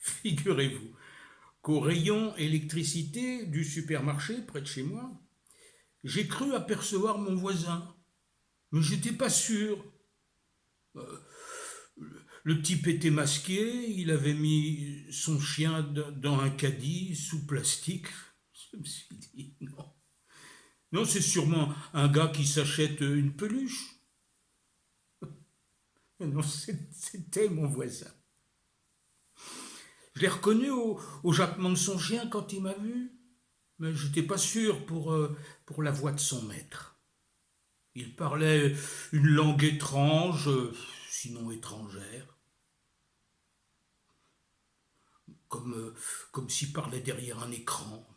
Figurez-vous qu'au rayon électricité du supermarché près de chez moi, j'ai cru apercevoir mon voisin, mais j'étais pas sûr. Le type était masqué, il avait mis son chien dans un caddie sous plastique. Je me suis dit non. Non, c'est sûrement un gars qui s'achète une peluche. Non, c'était mon voisin. Je l'ai reconnu au jappement de son chien quand il m'a vu, mais je n'étais pas sûr pour la voix de son maître. Il parlait une langue étrange, sinon étrangère, comme s'il parlait derrière un écran.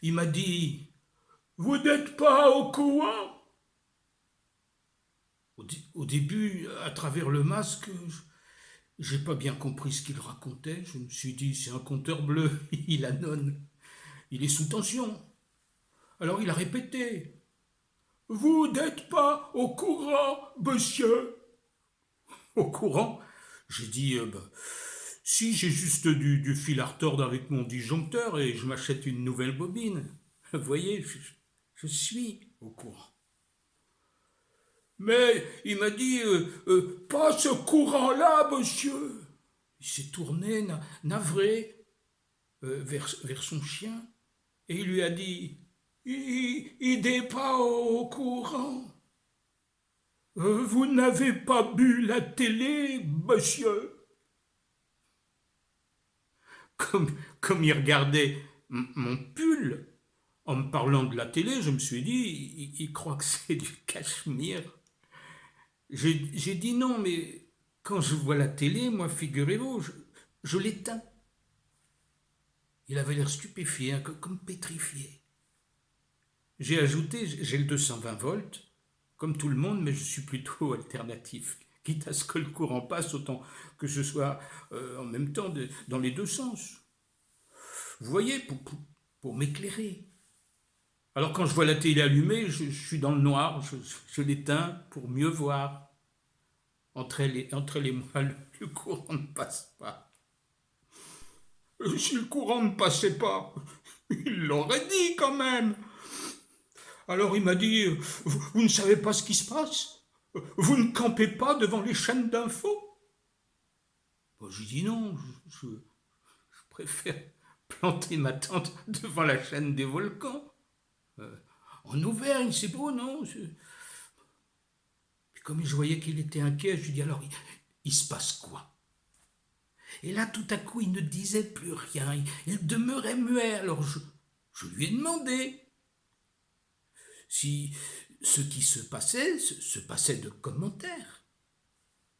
Il m'a dit: Vous n'êtes pas au courant? Au début, à travers le masque, j'ai pas bien compris ce qu'il racontait. Je me suis dit: C'est un compteur bleu, il annonce, il est sous tension. Alors il a répété: Vous n'êtes pas au courant, monsieur? Au courant? J'ai dit: Si, j'ai juste du fil à retordre avec mon disjoncteur et je m'achète une nouvelle bobine. Vous voyez, je suis au courant. Mais il m'a dit: Pas ce courant-là, monsieur. Il s'est tourné, navré, vers son chien, et il lui a dit: Il n'est pas au courant. Vous n'avez pas bu la télé, monsieur? Comme il regardait mon pull en me parlant de la télé, je me suis dit: il croit que c'est du cachemire. J'ai dit non, mais quand je vois la télé, moi, figurez-vous, je l'éteins. Il avait l'air stupéfié, hein, comme pétrifié. J'ai ajouté: j'ai le 220 volts, comme tout le monde, mais je suis plutôt alternatif. Quitte à ce que le courant passe, autant que ce soit en même temps dans les deux sens. Vous voyez, pour m'éclairer. Alors quand je vois la télé allumée, je suis dans le noir, je l'éteins pour mieux voir. Entre les mois, le courant ne passe pas. Si le courant ne passait pas, il l'aurait dit quand même. Alors il m'a dit: Vous ne savez pas ce qui se passe? Vous ne campez pas devant les chaînes d'infos? Bon, j'ai dit non, je préfère planter ma tente devant la chaîne des volcans. En Auvergne, c'est beau, non? Puis comme je voyais qu'il était inquiet, je lui ai dit: Alors, il se passe quoi? Et là, tout à coup, il ne disait plus rien, il demeurait muet. Alors je lui ai demandé si ce qui se passait de commentaires.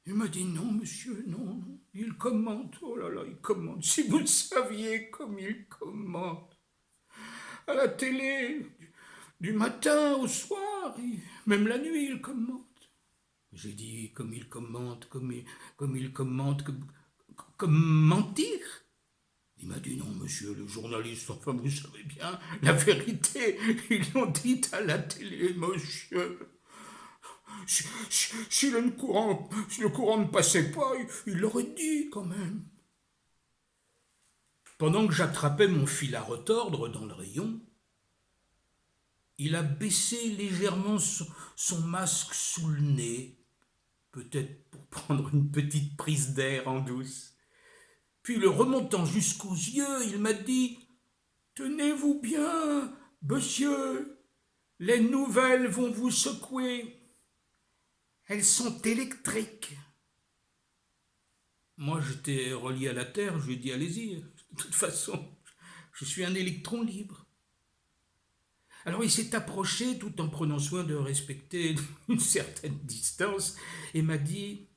Il m'a dit: Non, monsieur, non, non. Il commente, oh là là, il commente. Si vous le saviez comme il commente. À la télé, du matin au soir, même la nuit, il commente. J'ai dit: Comme il commente, comme il commente, comme mentir? Il m'a dit: Non, monsieur le journaliste, enfin, vous savez bien, la vérité, ils l'ont dit à la télé, monsieur. Si le courant ne passait pas, il l'aurait dit quand même. Pendant que j'attrapais mon fil à retordre dans le rayon, il a baissé légèrement son masque sous le nez, peut-être pour prendre une petite prise d'air en douce. Puis, le remontant jusqu'aux yeux, il m'a dit: Tenez-vous bien, monsieur, les nouvelles vont vous secouer. Elles sont électriques. Moi, j'étais relié à la Terre, je lui ai dit: Allez-y, de toute façon, je suis un électron libre. Alors il s'est approché tout en prenant soin de respecter une certaine distance et m'a dit: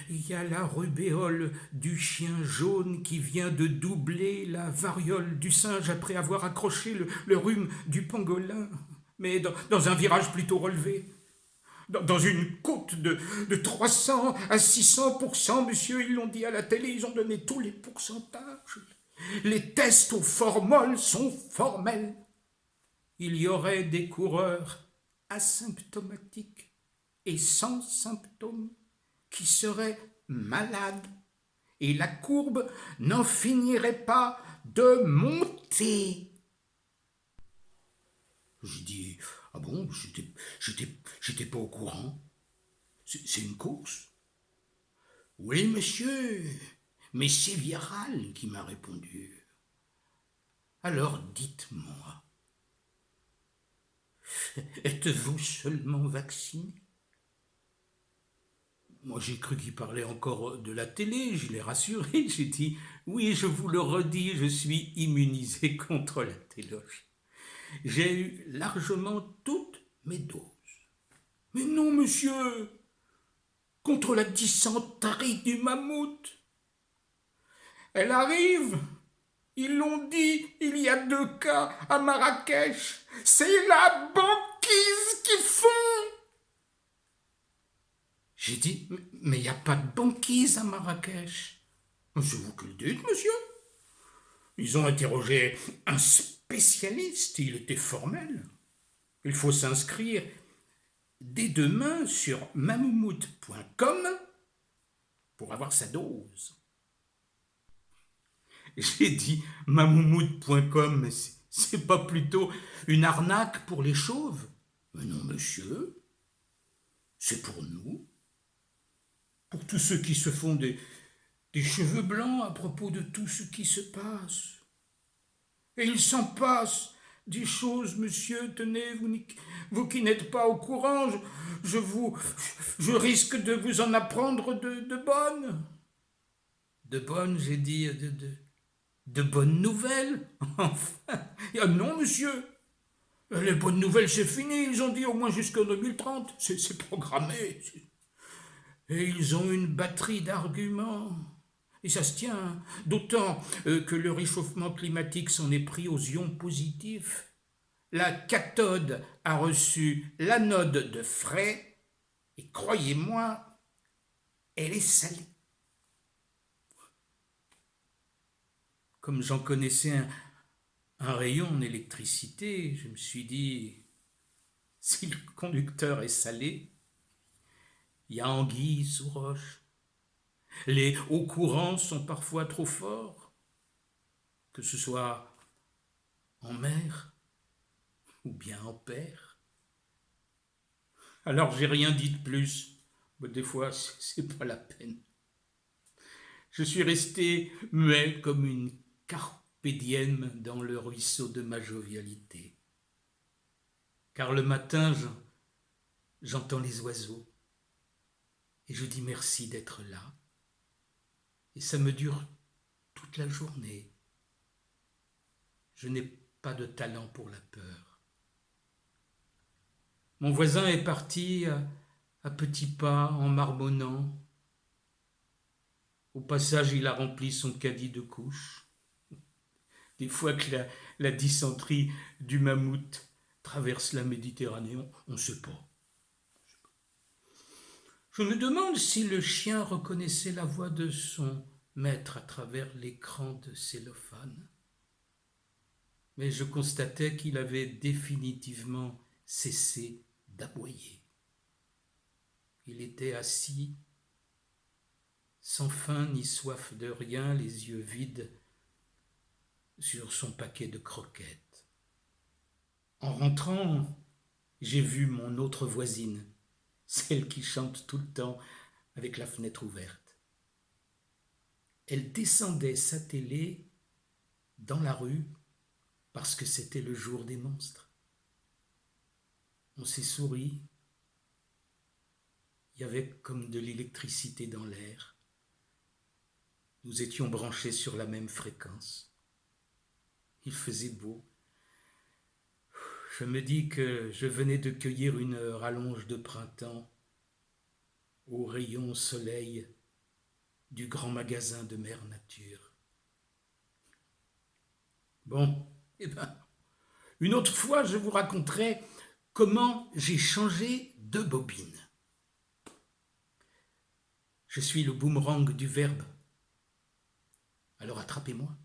Il y a la rubéole du chien jaune qui vient de doubler la variole du singe après avoir accroché le rhume du pangolin, mais dans un virage plutôt relevé. Dans une côte de 300 à 600%, monsieur, ils l'ont dit à la télé, ils ont donné tous les pourcentages. Les tests aux formoles sont formels. Il y aurait des coureurs asymptomatiques et sans symptômes qui seraient malades et la courbe n'en finirait pas de monter. J'ai dit, ah bon, j'étais pas au courant. C'est une course? Oui, monsieur, mais c'est viral qui m'a répondu. Alors dites-moi, êtes-vous seulement vacciné? Moi, j'ai cru qu'il parlait encore de la télé, je l'ai rassuré, j'ai dit, oui, je vous le redis, je suis immunisé contre la téloche. J'ai eu largement toutes mes doses. Mais non, monsieur, contre la dysenterie du mammouth. Elle arrive. Ils l'ont dit, il y a 2 cas à Marrakech. C'est la banquise qui fond. J'ai dit, mais il n'y a pas de banquise à Marrakech. C'est vous qui le dites, monsieur. Ils ont interrogé un spécialiste, il était formel. Il faut s'inscrire dès demain sur mamoumout.com pour avoir sa dose. J'ai dit mamoumout.com, mais c'est pas plutôt une arnaque pour les chauves? Mais non, monsieur, c'est pour nous, pour tous ceux qui se font des cheveux blancs à propos de tout ce qui se passe. Et il s'en passe des choses, monsieur, tenez, vous qui n'êtes pas au courant, je risque de vous en apprendre de bonnes. De bonnes, j'ai dit, de bonnes nouvelles. Enfin, non, monsieur, les bonnes nouvelles, c'est fini, ils ont dit au moins jusqu'en 2030, c'est programmé. Et ils ont une batterie d'arguments. Et ça se tient, hein. D'autant que le réchauffement climatique s'en est pris aux ions positifs. La cathode a reçu l'anode de frais, et croyez-moi, elle est salée. Comme j'en connaissais un rayon en électricité, je me suis dit, si le conducteur est salé, il y a anguille sous roche. Les hauts courants sont parfois trop forts, que ce soit en mer ou bien en père. Alors j'ai rien dit de plus, mais des fois c'est pas la peine. Je suis resté muet comme une carpe diem dans le ruisseau de ma jovialité. Car le matin, j'entends les oiseaux et je dis merci d'être là. Et ça me dure toute la journée. Je n'ai pas de talent pour la peur. Mon voisin est parti à petits pas en marmonnant. Au passage, il a rempli son caddie de couches. Des fois que la dysenterie du mammouth traverse la Méditerranée, on ne sait pas. Je me demande si le chien reconnaissait la voix de son maître à travers l'écran de cellophane. Mais je constatais qu'il avait définitivement cessé d'aboyer. Il était assis, sans faim ni soif de rien, les yeux vides sur son paquet de croquettes. En rentrant, j'ai vu mon autre voisine, celle qui chante tout le temps avec la fenêtre ouverte. Elle descendait sa télé dans la rue parce que c'était le jour des monstres. On s'est souri. Il y avait comme de l'électricité dans l'air. Nous étions branchés sur la même fréquence. Il faisait beau. Je me dis que je venais de cueillir une rallonge de printemps au rayon soleil du grand magasin de Mère Nature. Bon, une autre fois, je vous raconterai comment j'ai changé de bobine. Je suis le boomerang du verbe. Alors attrapez-moi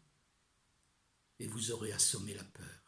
et vous aurez assommé la peur.